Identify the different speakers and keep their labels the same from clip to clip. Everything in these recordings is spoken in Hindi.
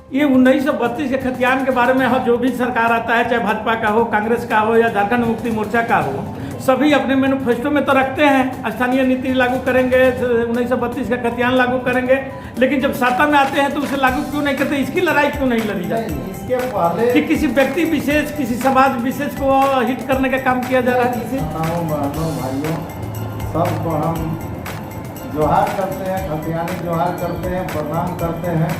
Speaker 1: ये 1932 के खतियान के बारे में जो भी सरकार आता है, चाहे भाजपा का हो, कांग्रेस का हो या झारखंड मुक्ति मोर्चा का हो, सभी अपने मैनिफेस्टो में तो रखते हैं स्थानीय नीति लागू करेंगे, 1932 का खतियान लागू करेंगे, लेकिन जब सत्ता में आते हैं तो उसे लागू क्यों नहीं करते? इसकी लड़ाई क्यों नहीं लड़ी जाती?
Speaker 2: इसके पहले
Speaker 1: कि किसी व्यक्ति विशेष, किसी समाज विशेष को हिट करने का काम किया जा रहा है।
Speaker 2: बहनों भाइयों सबको हम जोहार करते हैं, खतियानी जोहार करते हैं, प्रणाम करते हैं।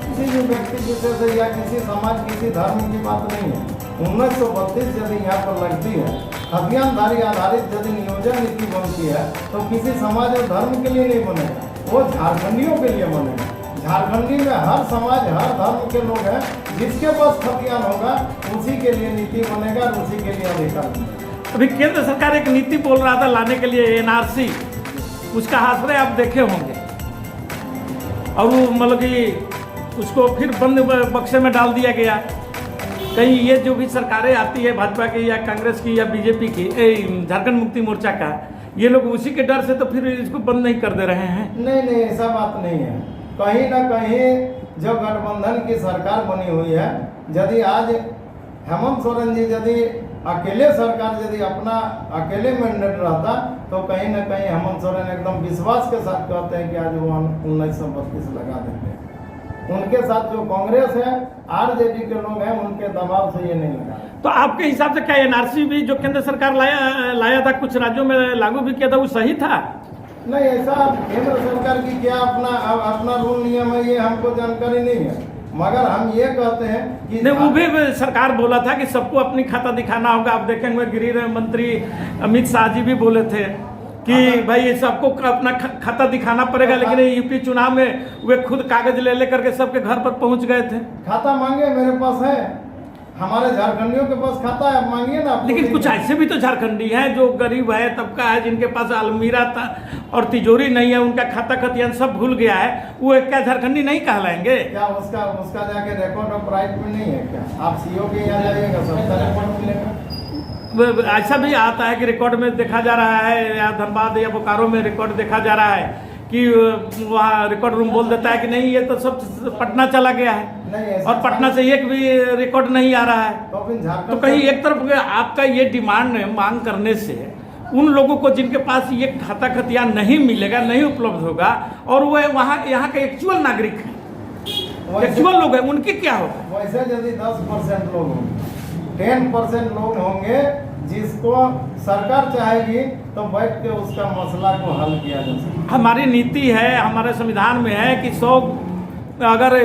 Speaker 2: किसी भी व्यक्ति विशेष या किसी समाज, किसी धर्म की बात नहीं है। 1932 यदि यहाँ पर लगती है, खतियानधारी आधारित यदि नियोजन नीति बनती है, तो किसी समाज और धर्म के लिए नहीं बनेगा, वो झारखंडियों के लिए बनेगा। झारखंडी में हर समाज, हर धर्म के लोग हैं, जिसके पास खतियान होगा उसी के लिए नीति बनेगा, उसी के लिए अधिकार बनेगा।
Speaker 1: अभी केंद्र सरकार एक नीति बोल रहा था लाने के लिए, NRC, उसका हाशरे आप देखे होंगे, और वो मतलब कि उसको फिर बंद बक्से में डाल दिया गया। कहीं ये जो भी सरकारें आती है भाजपा की या कांग्रेस की या बीजेपी की, झारखंड मुक्ति मोर्चा का, ये लोग उसी के डर से तो फिर इसको बंद नहीं कर दे रहे हैं।
Speaker 2: नहीं, ऐसा बात नहीं है। कहीं ना कहीं जो गठबंधन की सरकार बनी हुई है, यदि आज हेमंत सोरेन जी यदि अकेले सरकार यदि अपना अकेले मैंडेट रहता, तो कहीं ना कहीं हेमंत सोरेन एकदम विश्वास के साथ कहते हैं कि आज वो 1932 लगा देते हैं। उनके साथ जो कांग्रेस है, RJD के लोग हैं, उनके दबाव से ये नहीं लगा।
Speaker 1: तो आपके हिसाब से क्या NRC भी जो केंद्र सरकार लाया था, कुछ राज्यों में लागू भी किया था, वो सही था?
Speaker 2: नहीं, ऐसा केंद्र सरकार की क्या अपना रूल नियम है, ये हमको जानकारी नहीं है, मगर हम ये कहते हैं कि
Speaker 1: नहीं, वो भी सरकार बोला था कि सबको अपनी खाता दिखाना होगा। आप देखेंगे गृह मंत्री अमित शाह जी भी बोले थे कि भाई सबको अपना खाता दिखाना पड़ेगा, लेकिन यूपी चुनाव में वे खुद कागज ले करके सबके घर पर पहुंच गए थे।
Speaker 2: खाता मांगे, मेरे पास है, हमारे झारखंडियों के पास खाता है, मांगिए ना।
Speaker 1: लेकिन कुछ ऐसे भी तो झारखंडी हैं जो गरीब है, तबका है, जिनके पास अलमीरा था और तिजोरी नहीं है, उनका खाता खतियान सब भूल गया है, वो क्या झारखंडी नहीं कहलाएंगे?
Speaker 2: क्या उसका जाके रिकॉर्ड ऑफ राइट में नहीं है क्या? आप CO के यहाँ जाइएगा, सबका रिकॉर्ड मिलेगा।
Speaker 1: ऐसा भी आता है कि रिकॉर्ड में देखा जा रहा है, या धनबाद या बोकारो में रिकॉर्ड देखा जा रहा है कि वहाँ रिकॉर्ड रूम बोल देता है कि नहीं, ये तो सब पटना चला गया है, और पटना से एक भी रिकॉर्ड नहीं आ रहा है। तो कहीं एक तरफ आपका ये डिमांड मांग करने से उन लोगों को जिनके पास ये खाता खतियान नहीं मिलेगा, नहीं उपलब्ध होगा, और वह वहाँ यहाँ के एक्चुअल नागरिक हैं, एक्चुअल लोग हैं, उनके क्या होगा?
Speaker 2: वैसे यदि 10% लोग होंगे, 10% लोग होंगे जिसको सरकार चाहेगी तो बैठ के उसका मसला को हल किया जा सकता।
Speaker 1: हमारी नीति है, हमारे संविधान में है कि 100 अगर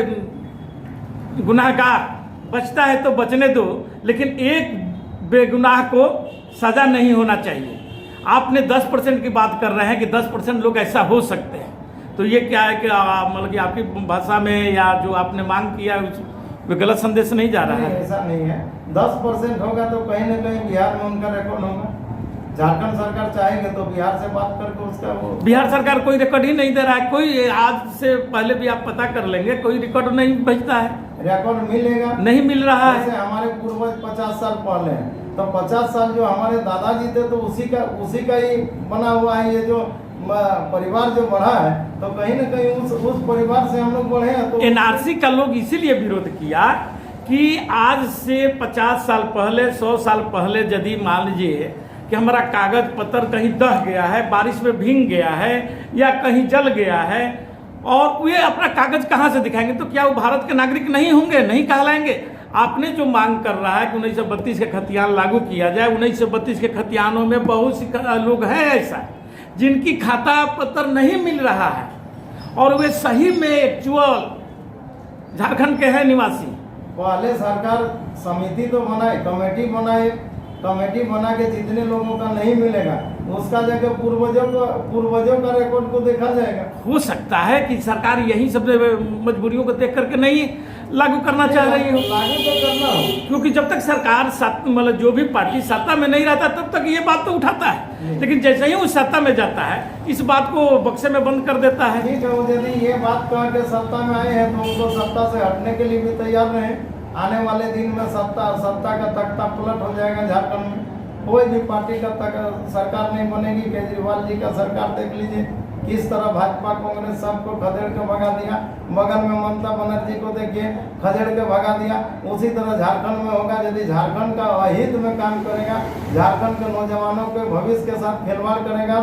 Speaker 1: गुनाहगार बचता है तो बचने दो, लेकिन एक बेगुनाह को सजा नहीं होना चाहिए। आपने 10% की बात कर रहे हैं कि 10% लोग ऐसा हो सकते हैं, तो ये क्या है कि मतलब कि आपकी भाषा में या जो आपने मांग किया वे गलत संदेश नहीं जा रहा है?
Speaker 2: ऐसा नहीं है। 10% होगा तो कहीं ना कहीं बिहार में उनका रिकॉर्ड होगा। झारखंड सरकार चाहेंगे तो बिहार से बात करके उसका वो, बिहार
Speaker 1: सरकार कोई रिकॉर्ड ही नहीं दे रहा है। कोई आज से पहले भी आप पता कर लेंगे, कोई रिकॉर्ड नहीं भेजता है।
Speaker 2: रिकॉर्ड मिलेगा,
Speaker 1: नहीं मिल रहा है।
Speaker 2: जैसे हमारे पूर्वज 50 साल पहले हैं, तो 50 साल जो हमारे दादाजी थे तो उसी का ही बना हुआ है। ये जो परिवार जो बढ़ा है, तो कहीं ना कहीं उस परिवार से हम लोग बढ़े हैं। तो
Speaker 1: NRC का लोग इसीलिए विरोध किया कि आज से 50 साल पहले, 100 साल पहले यदि मान लीजिए कि हमारा कागज पत्र कहीं दह गया है, बारिश में भीग गया है या कहीं जल गया है, और वे अपना कागज कहाँ से दिखाएंगे? तो क्या वो भारत के नागरिक नहीं होंगे, नहीं कहलाएंगे? आपने जो मांग कर रहा है कि 1932 के खतियान लागू किया जाए, 1932 के खतियानों में बहुत सी लोग हैं ऐसा जिनकी खाता पत्र नहीं मिल रहा है, और वे सही में एक्चुअल झारखंड के हैं निवासी।
Speaker 2: पहले सरकार समिति तो बनाए, कमेटी बना के जितने लोगों का नहीं मिलेगा उसका जगह पूर्वजों का रिकॉर्ड को देखा जाएगा।
Speaker 1: हो सकता है कि सरकार यही सब मजबूरियों को देख करके नहीं लागू करना चाह रही हो।
Speaker 2: लागू तो करना हो,
Speaker 1: क्योंकि जब तक सरकार मतलब जो भी पार्टी सत्ता में नहीं रहता तब तक ये बात तो उठाता है, लेकिन जैसे ही वो सत्ता में जाता है इस बात को बक्से में बंद कर देता है।
Speaker 2: ठीक है, यदि ये बात कह के सत्ता में आए हैं तो उनको सत्ता से हटने के लिए भी तैयार रहे। आने वाले दिन में सत्ता का तख्ता पलट हो जाएगा झारखंड में। कोई भी पार्टी का सरकार नहीं बनेगी। केजरीवाल जी का सरकार देख लीजिए, किस तरह भाजपा कांग्रेस सबको खदेड़ के भगा दिया। बगल में ममता बनर्जी को देखिए, खदेड़ के भगा दिया। उसी तरह झारखंड में होगा। यदि झारखंड का अहित में काम करेगा, झारखंड के नौजवानों के भविष्य के साथ खिलवाड़ करेगा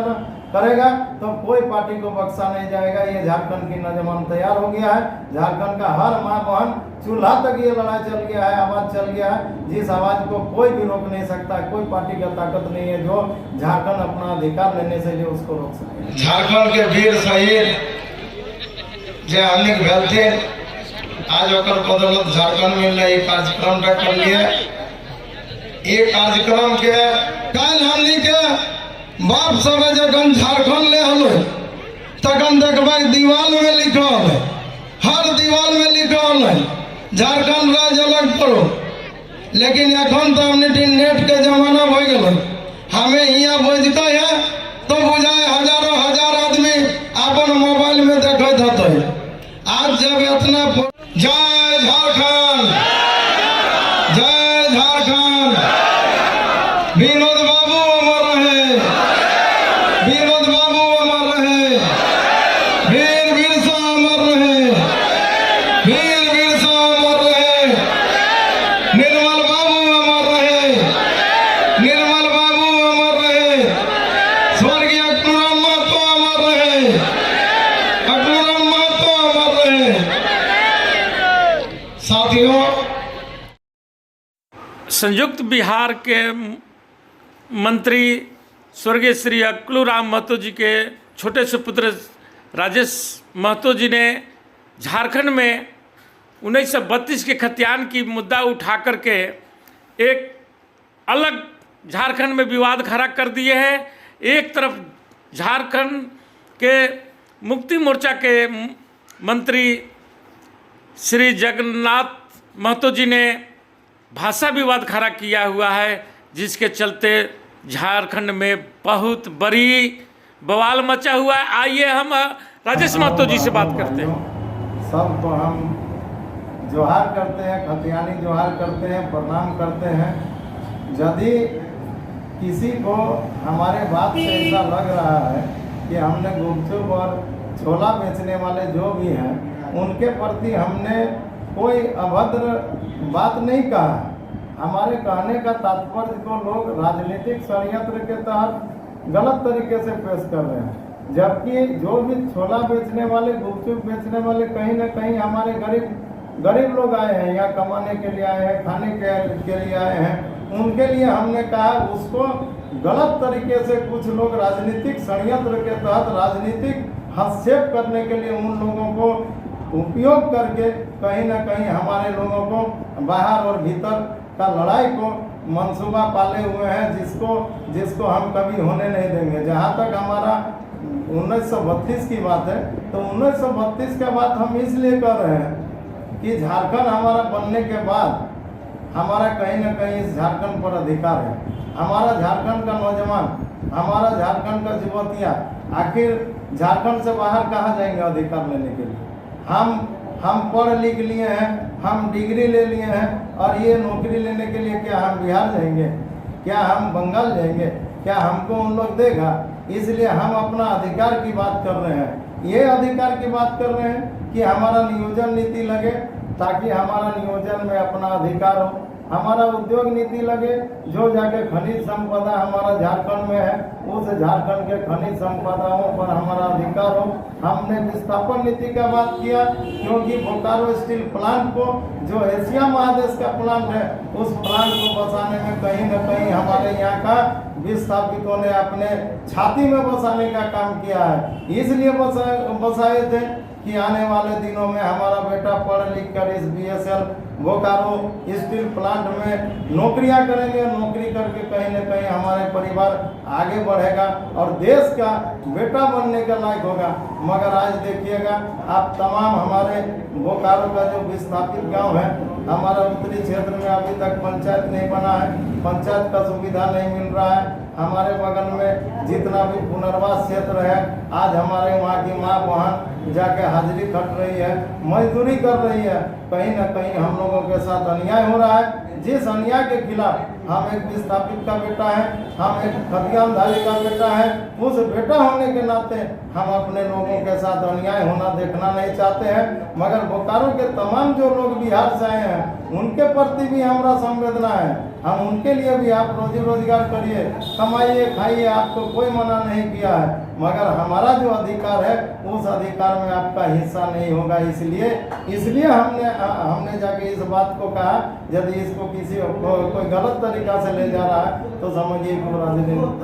Speaker 2: तो कोई पार्टी को बख्शा नहीं जाएगा। ये झारखंड की नौजवान तैयार हो गया है। झारखंड का हर माँ बहन चूल्हा तक ये लड़ाई चल गया है, आवाज चल गया है, जिस आवाज को कोई भी रोक नहीं सकता। कोई पार्टी का ताकत नहीं है जो झारखंड अपना अधिकार लेने से जो उसको रोक सके।
Speaker 3: झारखंड के वीर शहीद जे अनेक भेल थे, आज ओकर बदौलत झारखंड में ये कार्यक्रम कर लिए। ये कार्यक्रम के कल हमनी के बाप सब जखन झारखंड ले हलो तखन देखबै दीवाल में लिखल, हर दीवाल में लिखल झारखंड राज्य अलग करो। लेकिन अखन तो हमने नेट के जमाना हो गए, हमें यहाँ बजते है तो बुझाए हजारों हजार आदमी अपन मोबाइल में देखते होते। आज जब इतना जय झारखंड, जय झारखंड, विनोद बाबू अमर रहे, विनोद बाबू अमर रहे, वीर बिरसा अमर रहे, वीर बिरसा अमर रहे, निर्मल बाबू अमर रहे, निर्मल बाबू अमर रहे, स्वर्गीय अक्टूराम महतो अमर रहे, अक्टूराम महतो अमर रहे। साथियों,
Speaker 1: संयुक्त बिहार के मंत्री स्वर्गीय श्री अक्लूराम महतो जी के छोटे से पुत्र राजेश महतो जी ने झारखंड में 1932 के खतियान की मुद्दा उठा करके एक अलग झारखंड में विवाद खड़ा कर दिए हैं। एक तरफ झारखंड के मुक्ति मोर्चा के मंत्री श्री जगन्नाथ महतो जी ने भाषा विवाद खड़ा किया हुआ है, जिसके चलते झारखंड में बहुत बड़ी बवाल मचा हुआ है। आइए हम राजेश महतो जी से बात करते हैं।
Speaker 2: सबको हम जोहार करते हैं, खतियानी जोहार करते हैं, प्रणाम करते हैं। यदि किसी को हमारे बात से ऐसा लग रहा है कि हमने गुपचुप और छोला बेचने वाले जो भी हैं उनके प्रति हमने कोई अभद्र बात नहीं कहा। हमारे कहने का तात्पर्य को लोग राजनीतिक षड्यंत्र के तहत गलत तरीके से पेश कर रहे हैं। जबकि जो भी छोला बेचने वाले, गुपचुप बेचने वाले कहीं ना कहीं हमारे गरीब लोग आए हैं, यहाँ कमाने के लिए आए हैं, खाने के लिए आए हैं। उनके लिए हमने कहा उसको गलत तरीके से कुछ लोग राजनीतिक षड्यंत्र के तहत राजनीतिक हस्तक्षेप करने के लिए उन लोगों को उपयोग करके कहीं ना कहीं हमारे लोगों को बाहर और भीतर का लड़ाई को मंसूबा पाले हुए हैं, जिसको हम कभी होने नहीं देंगे। जहाँ तक हमारा 1932 की बात है तो 1932 का बात हम इसलिए कर रहे हैं कि झारखंड हमारा बनने के बाद हमारा कहीं ना कहीं इस झारखंड पर अधिकार है। हमारा झारखंड का नौजवान, हमारा झारखंड का युवतियाँ आखिर झारखंड से बाहर कहाँ जाएंगे अधिकार लेने के लिए। हम पढ़ लिख लिए हैं, हम डिग्री ले लिए हैं, और ये नौकरी लेने के लिए क्या हम बिहार जाएंगे, क्या हम बंगाल जाएंगे, क्या हमको उन लोग देगा? इसलिए हम अपना अधिकार की बात कर रहे हैं। ये अधिकार की बात कर रहे हैं कि हमारा नियोजन नीति लगे, ताकि हमारा नियोजन में अपना अधिकार हो। हमारा उद्योग नीति लगे, जो जाके खनिज संपदा हमारा झारखंड में है उस झारखंड के खनिज संपदाओं पर हमारा अधिकार हो। हमने विस्थापन नीति का बात किया, क्योंकि बोकारो स्टील प्लांट को, जो एशिया महादेश का प्लांट है, उस प्लांट को बसाने में कहीं न कहीं हमारे यहाँ का विस्थापितों ने अपने छाती में बसाने का काम किया है। इसलिए बसाए थे कि आने वाले दिनों में हमारा बेटा पढ़ लिख कर इस BSL बोकारो स्टील प्लांट में नौकरियां करेंगे। नौकरी करके कहीं न कहीं हमारे परिवार आगे बढ़ेगा और देश का बेटा बनने के लायक होगा। मगर आज देखिएगा आप, तमाम हमारे बोकारो का जो विस्थापित गांव है, हमारा उत्तरी क्षेत्र में अभी तक पंचायत नहीं बना है, पंचायत का सुविधा नहीं मिल रहा है। हमारे बगल में जितना भी पुनर्वास क्षेत्र है, आज हमारे वहाँ की माँ बहन जाके हाजिरी खट रही है, मजदूरी कर रही है। कहीं ना कहीं हम लोगों के साथ अन्याय हो रहा है। जिस अन्याय के खिलाफ हम एक विस्थापित का बेटा है, हम एक खतियानधारी का बेटा है, उस बेटा होने के नाते हम अपने लोगों के साथ अन्याय होना देखना नहीं चाहते हैं, मगर बोकारो के तमाम जो लोग बिहार से आए हैं उनके प्रति भी हमारा संवेदना है। हम उनके लिए भी आप रोजी रोजगार करिए, कमाइए, खाइए, आपको कोई मना नहीं किया है, मगर हमारा जो अधिकार है उस अधिकार में आपका हिस्सा नहीं होगा। इसलिए हमने जाके इस बात को कहा, यदि इसको किसी कोई गलत तरीका से ले जा रहा है तो समझिए कि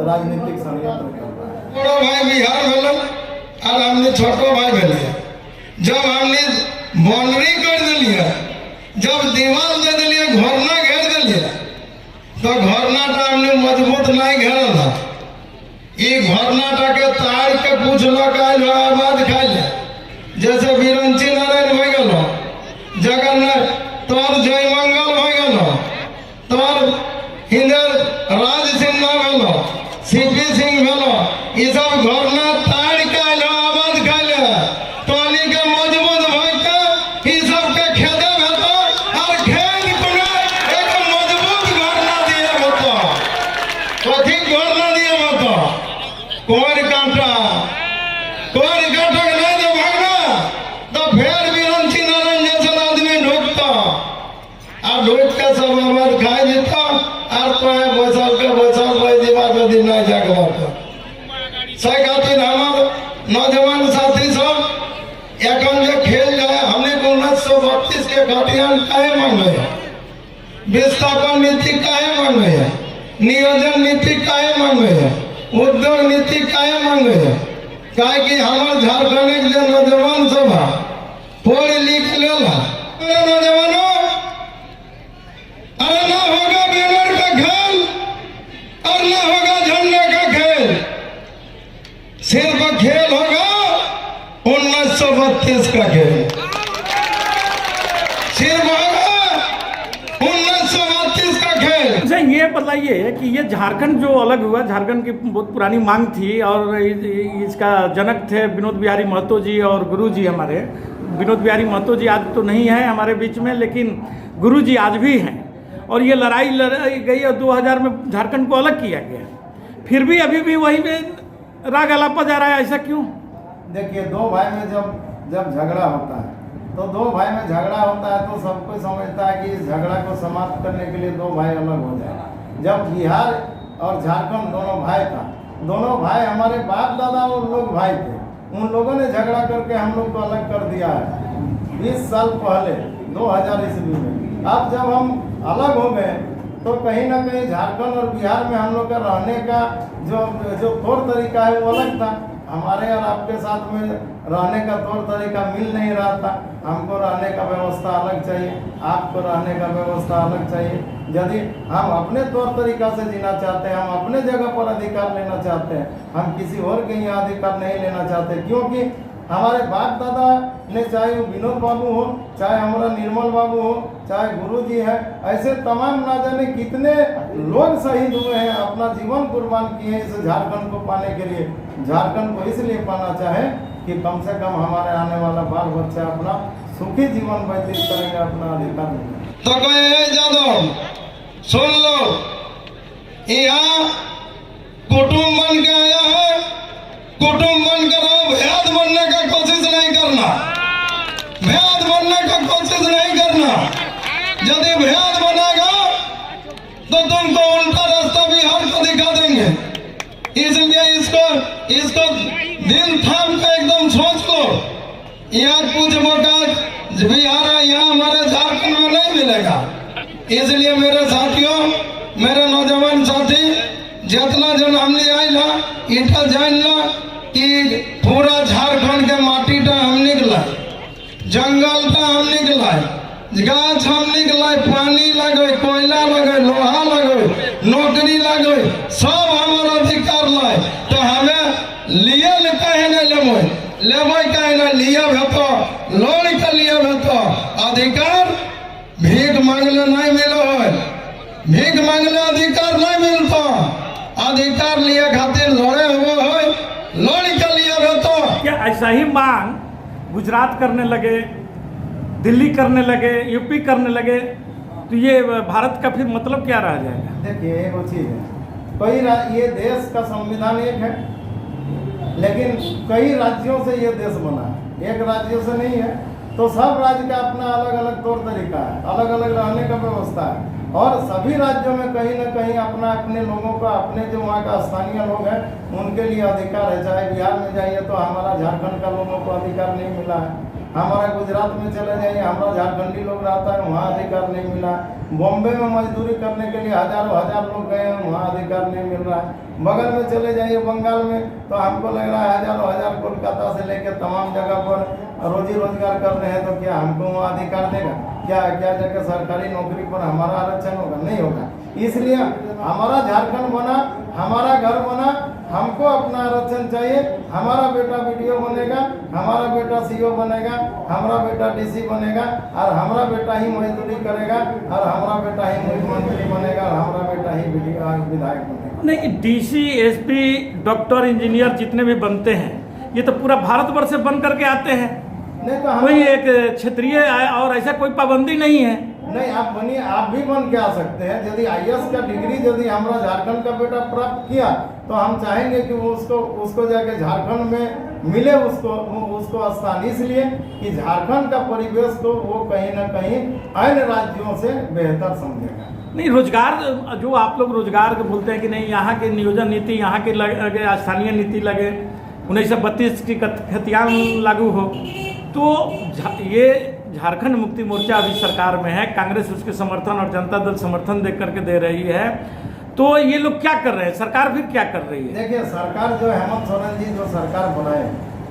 Speaker 2: राजनीतिक षड्यंत्र कर रहा है।
Speaker 3: बड़ा भाई बिहार भेलो और हमने छोटो भाई भेलिए। जब हमने बाउंड्री कर दिलिए, जब दीवार दे दिलिए, घोरना घेर दिलिए, तो घोरनाटा हमने मजबूत नहीं घेरल। ये घोरनाटा के तार के कुछ लोग आबाद खाइले, जैसे बिरंची नारायण हो गलो, जगन्नाथ तोर जयमंगल हो गलो, तोर हिंदर राज सिन्हा भेलो, सीपी सिंह भेलो, ये सब घोरना ताड़ के आबाद खाइले, टोली के मजबूत भई के ई सब के खेदे भेतो और खेद कुने एक मजबूत घोरना दिए भेतो। कथी घोरना दिए भेतो? कोर कांटा के नहीं दे भागना तो फिर बिरंची नारायण जैसा आदमी ढूंढता और ढूंढ के सब आबाद खाए जीता और तो बैसल भाई दीवार पे दिन नहीं जाके बात सही खातिर हमारे नौजवान साथी सब एखन जो खेल जाए, हमने 1932 के खतियान काहे मांगे, विस्थापन नीति काहे मांगे, नियोजन नीति काहे मांगे, उद्योग नीति काहे मांगे? काहे कि हमारे झारखंड के जो नौजवान सब पढ़ लिख लेला, नौजवानों अरे ना होगा बैनर का खेल और ना होगा झंडे का खेल, सिर्फ खेल होगा 1932 का खेल, सिर्फ होगा 1932 का खेल।
Speaker 1: अच्छा ये बताइए कि ये झारखंड जो अलग हुआ, झारखंड की बहुत पुरानी मांग थी और इसका जनक थे विनोद बिहारी महतो जी और गुरु जी हमारे। विनोद बिहारी महतो जी आज तो नहीं है हमारे बीच में, लेकिन गुरु जी आज भी हैं और ये लड़ाई लड़ी गई और 2000 में झारखंड को अलग किया गया, फिर भी अभी भी वही में राग अलापा जा रहा है, ऐसा क्यों?
Speaker 2: देखिए, दो भाई में जब झगड़ा होता है तो दो भाई में झगड़ा होता है तो सब कोई समझता है कि इस झगड़ा को समाप्त करने के लिए दो भाई अलग हो जाए। जब बिहार और झारखंड दोनों भाई हमारे बाप दादा और लोग भाई थे, उन लोगों ने झगड़ा करके हम लोग को अलग कर दिया है 20 साल पहले 2000 ईस्वी में। अब जब हम अलग हो गए तो कहीं ना कहीं झारखंड और बिहार में हम लोग का रहने का जो तौर तरीका है वो अलग था। हमारे और आपके साथ में रहने का तौर तरीका मिल नहीं रहा था। हमको रहने का व्यवस्था अलग चाहिए, आपको रहने का व्यवस्था अलग चाहिए। यदि हम अपने तौर तरीका से जीना चाहते हैं, हम अपने जगह पर अधिकार लेना चाहते हैं, हम किसी और के यहाँ अधिकार नहीं लेना चाहते, क्योंकि हमारे बाप दादा ने, चाहे वो विनोद बाबू हो, चाहे हमारा निर्मल बाबू हो, चाहे गुरुजी है, ऐसे तमाम ना जाने कितने लोग शहीद हुए हैं, अपना जीवन कुर्बान किए हैं इस झारखंड को पाने के लिए। झारखंड को इसलिए पाना चाहे कि कम से कम हमारे आने वाला बाल बच्चा अपना सुखी जीवन व्यतीत करेंगे, अपना अधिकार मिलेगा।
Speaker 3: तो कहे जादव सुन लो, यहाँ कुटुंब बन के आया है, कुटुंब बनकर भ्याद बनने का कोशिश नहीं करना, भ्याद बनने का कोशिश नहीं करना। यदि भ्याद बनेगा तो तुमको उल्टा रास्ता बिहार को दिखा देंगे। इसलिए इसको दिल थाम के एकदम सोच लो। यहाँ कुछ मौका बिहार है, यहाँ हमारे झारखंड में नहीं मिलेगा। इसलिए मेरे साथियों, मेरे नौजवान साथी, जितना जन हमने आइला इटा जान ला कि पूरा झारखंड के माटी टा हम निकला, जंगल टा हम निकला, गाछ हम निकला, पानी लगे, कोयला लगे, लोहा लगे, नौकरी लगे, सब हमारा अधिकार लाए। तो हमें लिए कहे नहीं लेबै कहे नहीं लिया भेतो, लोन के लिए भेतो। अधिकार भीख मांगले नहीं मिलो है, भीख मांगले अधिकार नहीं मिलता। अधिकार लिए खातिर लड़े हुए है, लड़ के लिए भेतो।
Speaker 1: क्या ऐसा ही मांग गुजरात करने लगे, दिल्ली करने लगे, यूपी करने लगे, तो ये भारत का फिर मतलब क्या रह जाएगा?
Speaker 2: देखिए, एक चीज है, ये देश का संविधान एक है, लेकिन कई राज्यों से ये देश बना है, एक राज्य से नहीं है। तो सब राज्य का अपना अलग अलग तौर तरीका है, अलग अलग रहने का व्यवस्था है, और सभी राज्यों में कहीं ना कहीं अपना अपने लोगों का, अपने जो वहाँ का स्थानीय लोग हैं उनके लिए अधिकार है। चाहे बिहार में जाइए तो हमारा झारखंड का लोगों को अधिकार नहीं मिला है, हमारा गुजरात में चले जाइए हमारा झारखंडी लोग रहता है वहाँ अधिकार नहीं मिला, बॉम्बे में मजदूरी करने के लिए हजारों हजार लोग गए हैं वहाँ अधिकार नहीं मिल रहा है, बगल में चले जाइए बंगाल में तो हमको लग रहा है हजारों हजार कोलकाता से लेकर तमाम जगह पर रोजी रोजगार कर रहे हैं, तो क्या हमको वहाँ अधिकार देगा? क्या क्या जगह सरकारी नौकरी पर हमारा आरक्षण होगा? नहीं होगा। इसलिए हमारा झारखंड बना, हमारा घर बना, हमको अपना आरक्षण चाहिए। हमारा बेटा वीडियो बनेगा, हमारा बेटा सीओ बनेगा, हमारा बेटा डीसी बनेगा, और हमारा बेटा ही मजदूरी करेगा, और हमारा बेटा ही मुख्यमंत्री बनेगा, और हमारा बेटा ही विधायक बनेगा।
Speaker 1: नहीं, डीसी, एसपी, डॉक्टर, इंजीनियर जितने भी बनते हैं ये तो पूरा भारतवर्ष से बन करके आते हैं,
Speaker 2: नहीं तो
Speaker 1: कोई एक क्षेत्रीय और ऐसा कोई पाबंदी नहीं है।
Speaker 2: नहीं, आप बनिए, आप भी बन के आ सकते हैं। यदि आईएएस का डिग्री यदि हमारा झारखंड का बेटा प्राप्त किया तो हम चाहेंगे कि वो उसको जाके झारखंड में मिले उसको स्थान, इसलिए कि झारखंड का परिवेश को वो कहीं ना कहीं अन्य राज्यों से बेहतर समझेगा।
Speaker 1: नहीं, रोजगार जो आप लोग रोजगार के बोलते हैं कि नहीं यहाँ के नियोजन नीति, यहाँ के लगे स्थानीय नीति लगे, 1932 की खतियान लागू हो, तो ये झारखंड मुक्ति मोर्चा अभी सरकार में है, कांग्रेस उसके समर्थन और जनता दल समर्थन दे करके दे रही है, तो ये लोग क्या कर रहे हैं? सरकार फिर क्या कर रही है?
Speaker 2: देखिए, सरकार जो हेमंत सोरेन जी जो सरकार बनाए,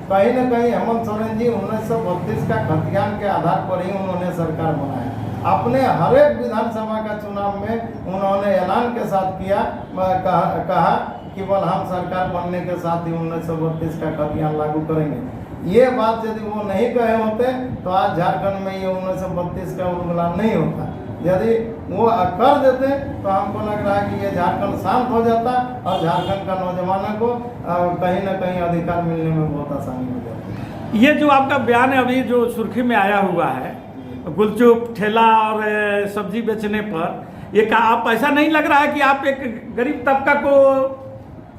Speaker 2: कहीं ना कहीं हेमंत सोरेन जी 1932 का खतियान के आधार पर ही उन्होंने सरकार बनाया। अपने हर एक विधानसभा का चुनाव में उन्होंने ऐलान के साथ कहा कि बल हम सरकार बनने के साथ ही 1932 का खतियान लागू करेंगे। ये बात यदि वो नहीं कहे होते तो आज झारखंड में ये 1932 का उल्लंघन नहीं होता। यदि वो कर देते तो हमको लग रहा है कि ये झारखंड शांत हो जाता और झारखंड का नौजवानों को कहीं ना कहीं अधिकार मिलने में बहुत आसानी हो जाती।
Speaker 1: ये जो आपका बयान है अभी जो सुर्खी में आया हुआ है, गुलचुप ठेला और सब्जी बेचने पर, ये आप ऐसा नहीं लग रहा है कि आप एक गरीब तबका को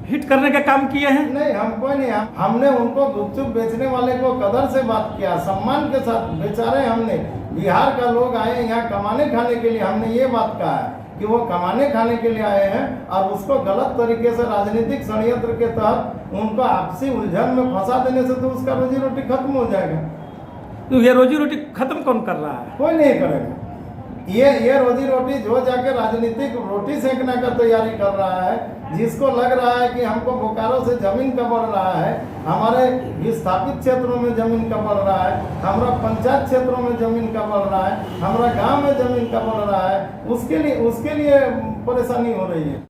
Speaker 1: हिट करने का काम किए हैं?
Speaker 2: नहीं, हमको नहीं, हमने उनको गुपचुप बेचने वाले को कदर से बात किया, सम्मान के साथ बेचारे। हमने बिहार का लोग आए यहाँ कमाने खाने के लिए, हमने ये बात कहा है कि वो कमाने खाने के लिए आए हैं और उसको गलत तरीके से राजनीतिक षड्यंत्र के तहत उनको आपसी उलझन में फंसा देने से तो उसका रोजी रोटी खत्म हो जाएगा।
Speaker 1: तो ये रोजी रोटी खत्म कौन कर रहा है?
Speaker 2: कोई नहीं करेगा। ये रोजी रोटी जो जाके राजनीतिक रोटी सेकने का तैयारी कर रहा है, जिसको लग रहा है कि हमको बोकारो से जमीन का बढ़ रहा है, हमारे विस्थापित क्षेत्रों में जमीन का बढ़ रहा है, हमारा पंचायत क्षेत्रों में जमीन का बढ़ रहा है, हमारा गांव में जमीन का बढ़ रहा है, उसके लिए परेशानी हो रही है।